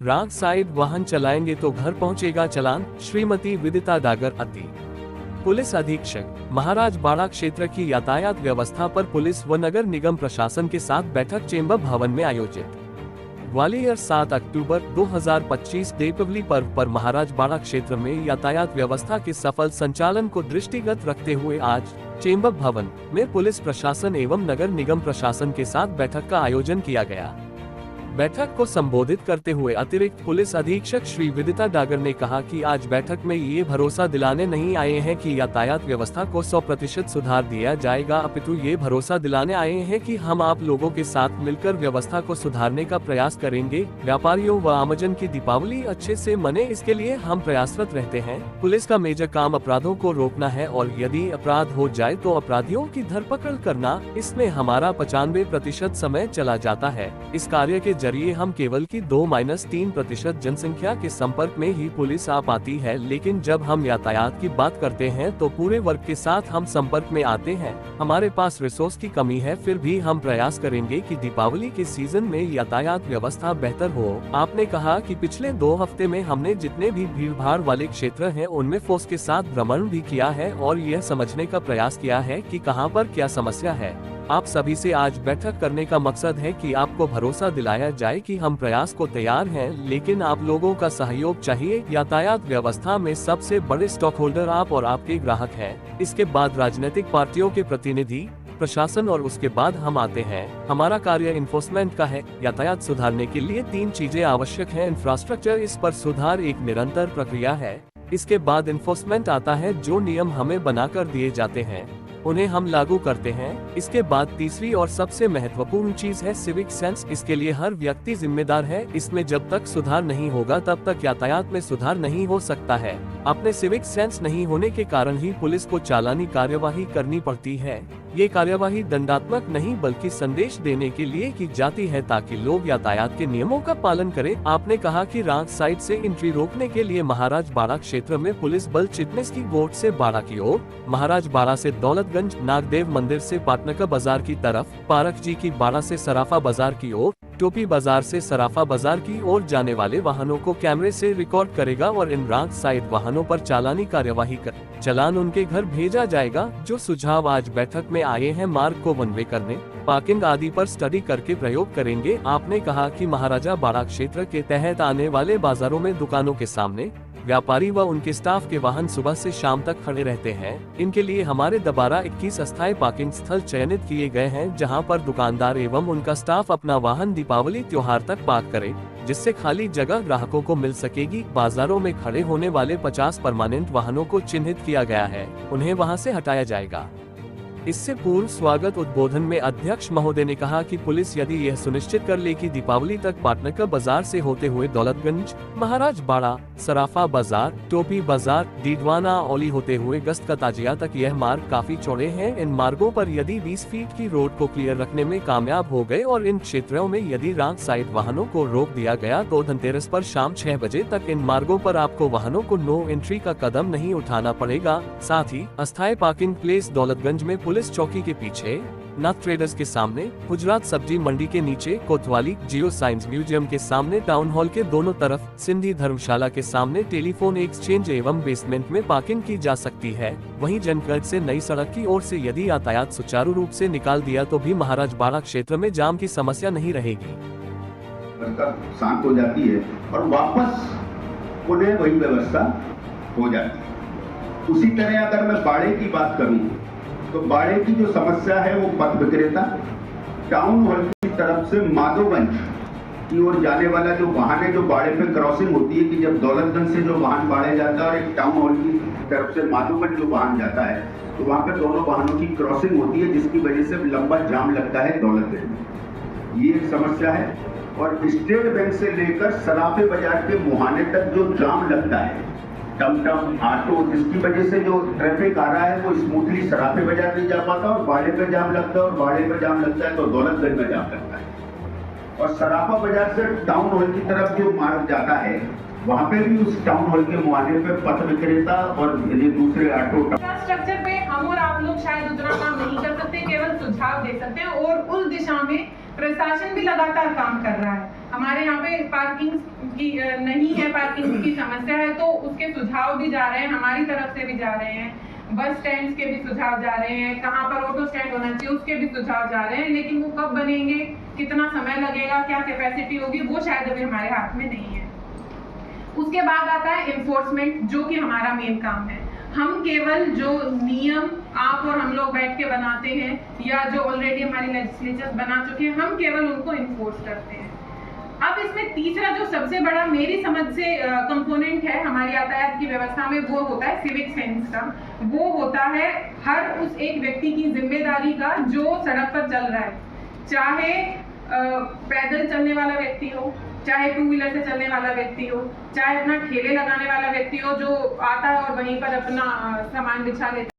Wrong side वाहन चलाएंगे तो घर पहुंचेगा चालान, श्रीमती विदिता डागर अति। पुलिस अधीक्षक महाराज बाड़ा क्षेत्र की यातायात व्यवस्था पर पुलिस व नगर निगम प्रशासन के साथ बैठक चेंबर भवन में आयोजित। ग्वालियर 7 अक्टूबर 2025 दीपावली पर्व पर महाराज बाड़ा क्षेत्र में यातायात व्यवस्था के सफल संचालन को दृष्टिगत रखते हुए आज चेंबर भवन में पुलिस प्रशासन एवं नगर निगम प्रशासन के साथ बैठक का आयोजन किया गया। बैठक को संबोधित करते हुए अतिरिक्त पुलिस अधीक्षक श्री विदिता डागर ने कहा कि आज बैठक में ये भरोसा दिलाने नहीं आए हैं कि यातायात व्यवस्था को 100% सुधार दिया जाएगा, अपितु ये भरोसा दिलाने आए हैं कि हम आप लोगों के साथ मिलकर व्यवस्था को सुधारने का प्रयास करेंगे। व्यापारियों व आमजन की दीपावली अच्छे से मने, इसके लिए हम प्रयासरत रहते हैं। पुलिस का मेजर काम अपराधों को रोकना है और यदि अपराध हो जाए तो अपराधियों की धरपकड़ करना, इसमें हमारा 95% समय चला जाता है। इस कार्य के जरिए हम केवल की 2-3% जनसंख्या के संपर्क में ही पुलिस आ पाती है, लेकिन जब हम यातायात की बात करते हैं तो पूरे वर्ग के साथ हम संपर्क में आते हैं। हमारे पास रिसोर्स की कमी है, फिर भी हम प्रयास करेंगे कि दीपावली के सीजन में यातायात व्यवस्था बेहतर हो। आपने कहा कि पिछले 2 हफ्ते में हमने जितने भी भीड़भाड़ वाले क्षेत्र हैं उनमें फोर्स के साथ भ्रमण भी किया है और यह समझने का प्रयास किया है कि कहां पर क्या समस्या है। आप सभी से आज बैठक करने का मकसद है कि आपको भरोसा दिलाया जाए कि हम प्रयास को तैयार हैं, लेकिन आप लोगों का सहयोग चाहिए। यातायात व्यवस्था में सबसे बड़े स्टॉक होल्डर आप और आपके ग्राहक हैं। इसके बाद राजनीतिक पार्टियों के प्रतिनिधि, प्रशासन और उसके बाद हम आते हैं। हमारा कार्य इन्फोर्समेंट का है। यातायात सुधारने के लिए 3 चीजें आवश्यक है। इंफ्रास्ट्रक्चर, इस पर सुधार एक निरंतर प्रक्रिया है। इसके बाद इन्फोर्समेंट आता है, जो नियम हमें बनाकर दिए जाते हैं उन्हें हम लागू करते हैं। इसके बाद तीसरी और सबसे महत्वपूर्ण चीज है सिविक सेंस। इसके लिए हर व्यक्ति जिम्मेदार है। इसमें जब तक सुधार नहीं होगा तब तक यातायात में सुधार नहीं हो सकता है। अपने सिविक सेंस नहीं होने के कारण ही पुलिस को चालानी कार्यवाही करनी पड़ती है। ये कार्यवाही दंडात्मक नहीं बल्कि संदेश देने के लिए की जाती है ताकि लोग यातायात के नियमों का पालन करें। आपने कहा कि रॉन्ग साइड से एंट्री रोकने के लिए महाराज बाड़ा क्षेत्र में पुलिस बल चिटनेस की गोट से बाड़ा की ओर, महाराज बाड़ा से दौलतगंज नागदेव मंदिर से पाटनका बाजार की तरफ, पारक जी की बाड़ा से सराफा बाजार की ओर, टोपी बाजार से सराफा बाजार की ओर जाने वाले वाहनों को कैमरे से रिकॉर्ड करेगा और इन रॉन्ग साइड वाहनों पर चालानी कार्यवाही कर चालान उनके घर भेजा जाएगा। जो सुझाव आज बैठक में आए हैं मार्ग को वन वे करने, पार्किंग आदि पर स्टडी करके प्रयोग करेंगे। आपने कहा कि महाराजा बाड़ा क्षेत्र के तहत आने वाले बाजारों में दुकानों के सामने व्यापारी व उनके स्टाफ के वाहन सुबह से शाम तक खड़े रहते हैं। इनके लिए हमारे दोबारा 21 अस्थायी पार्किंग स्थल चयनित किए गए हैं, जहां पर दुकानदार एवं उनका स्टाफ अपना वाहन दीपावली त्योहार तक पार्क करे, जिससे खाली जगह ग्राहकों को मिल सकेगी। बाजारों में खड़े होने वाले 50 परमानेंट वाहनों को चिन्हित किया गया है, उन्हें वहां से हटाया जाएगा। इससे पूर्व स्वागत उद्बोधन में अध्यक्ष महोदय ने कहा कि पुलिस यदि यह सुनिश्चित कर ले कि दीपावली तक पाटनका बाजार से होते हुए दौलतगंज, महाराज बाड़ा, सराफा बाजार, टोपी बाजार, डीडवाना औली होते हुए गस्त का ताजिया तक यह मार्ग काफी चौड़े हैं। इन मार्गों पर यदि 20 फीट की रोड को क्लियर रखने में कामयाब हो गए और इन क्षेत्रों में यदि रॉन्ग साइड वाहनों को रोक दिया गया तो धनतेरस पर शाम 6 बजे तक इन मार्गों पर आपको वाहनों को नो एंट्री का कदम नहीं उठाना पड़ेगा। साथ ही अस्थायी पार्किंग प्लेस दौलतगंज में पुलिस चौकी के पीछे, नाथ ट्रेडर्स के सामने, गुजरात सब्जी मंडी के नीचे, कोतवाली जियो साइंस म्यूजियम के सामने, टाउन हॉल के दोनों तरफ, सिंधी धर्मशाला के सामने, टेलीफोन एक्सचेंज एवं बेसमेंट में पार्किंग की जा सकती है। वहीं जनकट से नई सड़क की ओर से यदि यातायात सुचारू रूप से निकाल दिया तो भी महाराज बाड़ा क्षेत्र में जाम की समस्या नहीं रहेगी। शांत हो जाती है और वापस पुनः वही व्यवस्था हो जाती है। उसी तरह अगर मैं बाड़े की बात करूं तो बाड़े की जो समस्या है वो पथ विक्रेता, टाउन हॉल की तरफ से माधोगंज की ओर जाने वाला जो वाहन है, जो बाड़े पे क्रॉसिंग होती है कि जब दौलतगंज से जो वाहन बाड़े जाता है और एक टाउन हॉल की तरफ से माधोगंज जो वाहन जाता है, तो वहां पे दोनों वाहनों की क्रॉसिंग होती है, जिसकी वजह से लंबा जाम लगता है दौलतगंज में। ये एक समस्या है। और स्टेट बैंक से लेकर सराफे बाजार के मुहाने तक जो जाम लगता है, टमटम, ऑटो, जिसकी वजह से जो ट्रैफिक आ रहा है वो स्मूथली सराफे बाजार नहीं जा पाता और बाड़े पे जाम लगता है, और बाड़े पे जाम लगता है तो दौलतगंज में जाम लगता है। और सराफा बाजार से टाउन हॉल की तरफ जो मार्ग जाता है, वहाँ पे भी उस टाउन हॉल के मुहाने पे पथ विक्रेता और ये दूसरे ऑटो। इंफ्रास्ट्रक्चर पे हम और आप लोग शायद उतना काम नहीं कर सकते, केवल सुझाव दे सकते हैं और उस दिशा में प्रशासन भी लगातार काम कर रहा है। हमारे यहाँ पे पार्किंग की नहीं है, पार्किंग की समस्या है, तो उसके सुझाव भी जा रहे हैं, हमारी तरफ से भी जा रहे हैं, बस स्टैंड के भी सुझाव जा रहे हैं, कहाँ पर ऑटो स्टैंड होना चाहिए उसके भी सुझाव जा रहे हैं, लेकिन वो कब बनेंगे, कितना समय लगेगा, क्या कैपेसिटी होगी, वो शायद अभी हमारे हाथ में नहीं है। उसके बाद आता है इन्फोर्समेंट, जो कि हमारा मेन काम है। हम केवल जो नियम आप और हम लोग बैठ के बनाते हैं या जो ऑलरेडी हमारी लेजिस्लेचर बना चुके हैं, हम केवल उनको इन्फोर्स करते हैं। अब इसमें तीसरा जो सबसे बड़ा मेरी समझ से कंपोनेंट है हमारी यातायात की व्यवस्था में, वो होता है सिविक सेंस का। वो होता है हर उस एक व्यक्ति की जिम्मेदारी का जो सड़क पर चल रहा है, चाहे पैदल चलने वाला व्यक्ति हो, चाहे टू व्हीलर से चलने वाला व्यक्ति हो, चाहे अपना ठेले लगाने वाला व्यक्ति हो जो आता है और वहीं पर अपना सामान बिछा लेता है।